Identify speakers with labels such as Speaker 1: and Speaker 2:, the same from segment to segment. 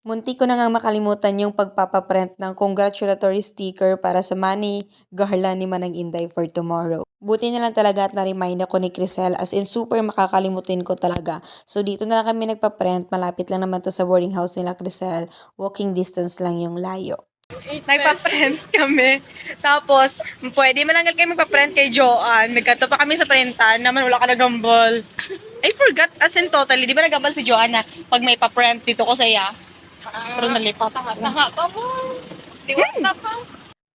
Speaker 1: Muntik ko na ngang makalimutan yung pagpapaprint ng congratulatory sticker para sa Manny Garland ni Manang Inday for tomorrow. Buti na lang talaga at na-remind ako ni Crisel, as in super makakalimutin ko talaga. So dito na lang kami nagpa-print, malapit lang naman to sa boarding house nila Crisel, walking distance lang yung layo.
Speaker 2: Nagpa-print kami. Tapos, pwede malanggal kayo magpa-print kay Joanne. Nagkato pa kami sa printan naman, wala ka nagambol. I forgot as in totally. Di ba nagambal si Joanne na pag may pa-print dito ko sa iya? Pero nalipat. Naha pa mo. Liwat na pa.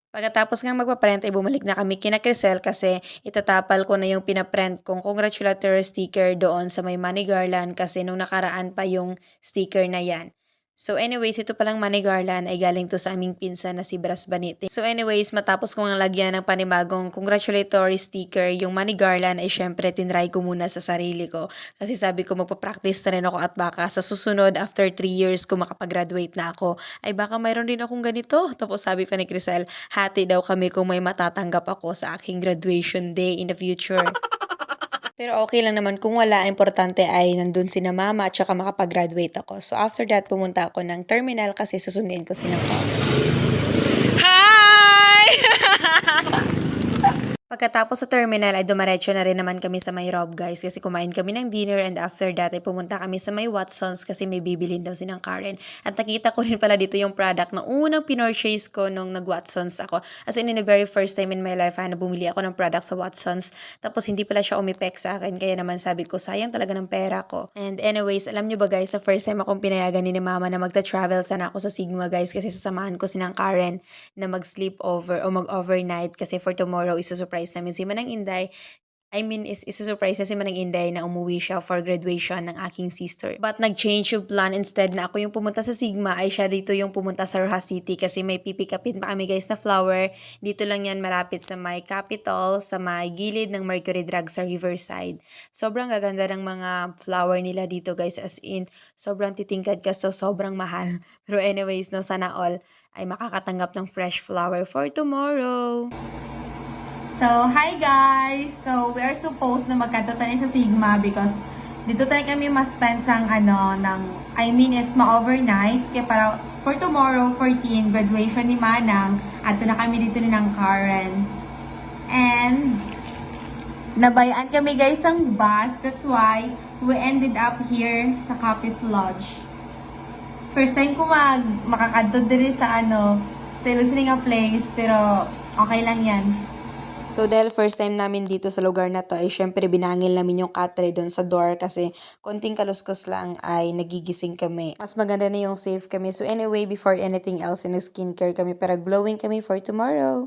Speaker 1: Pagkatapos nga magpa-print ay bumalik na kami kina Crisel kasi itatapal ko na yung pinaprint kong congratulatory sticker doon sa may Manny Garland kasi nung nakaraan pa yung sticker na yan. So anyways, ito palang Manny Garland ay galing to sa aming pinsan na si Bras Banite. So anyways, matapos kong ang lagyan ng panibagong congratulatory sticker, yung Manny Garland ay syempre tinry ko muna sa sarili ko. Kasi sabi ko magpa-practice na rin ako at baka sa susunod after 3 years ko makapag-graduate na ako, ay baka mayroon din akong ganito. Tapos sabi pa ni Crisel, hati daw kami kung may matatanggap ako sa aking graduation day in the future. Pero okay lang naman kung wala, importante ay nandun sina mama at saka makapag-graduate ako. So after that, pumunta ako ng terminal kasi susundin ko si Pao.
Speaker 2: Hi!
Speaker 1: Pagkatapos sa terminal ay dumaretso na rin naman kami sa may Rob guys kasi kumain kami ng dinner, and after that ay pumunta kami sa may Watsons kasi may bibilin daw sinang Karen. At nakita ko rin pala dito yung product na unang pinurchase ko nung nag-Watsons ako. As in the very first time in my life na bumili ako ng product sa Watsons. Tapos hindi pala siya umipek sa akin, kaya naman sabi ko sayang talaga ng pera ko. And anyways, alam nyo ba guys, sa first time akong pinayagan ni mama na magta-travel sana ako sa Sigma guys kasi sasamahan ko sinang Karen na mag-sleep over o mag-overnight kasi for tomorrow isusurprise namin si Manang Inday. Isusurprise na si Manang Inday na umuwi siya for graduation ng aking sister. But nag-change yung plan, instead na ako yung pumunta sa Sigma, ay siya dito yung pumunta sa Rojas City kasi may pipikapin pa kami guys na flower. Dito lang yan malapit sa may Capitol, sa may gilid ng Mercury Drug sa Riverside. Sobrang gaganda ng mga flower nila dito guys, as in sobrang titingkad ka, so sobrang mahal. Pero anyways, no, sana all ay makakatanggap ng fresh flower for tomorrow.
Speaker 3: So, hi guys! So, we are supposed na magkanta tayo sa Sigma because dito tayo kami ma-spend sang is ma-overnight. Kaya para for tomorrow, 14, graduation ni Manang. At na kami dito ni ng Karen. And, nabayaan kami guys ang bus. That's why we ended up here sa Capiz Lodge. First time ko makakadto din sa sa listening a place, pero okay lang yan.
Speaker 1: So dahil first time namin dito sa lugar na to ay syempre binangil namin yung katre doon sa door kasi konting kaluskos lang ay nagigising kami. Mas maganda na yung safe kami. So anyway, before anything else, in skincare kami para glowing kami for tomorrow.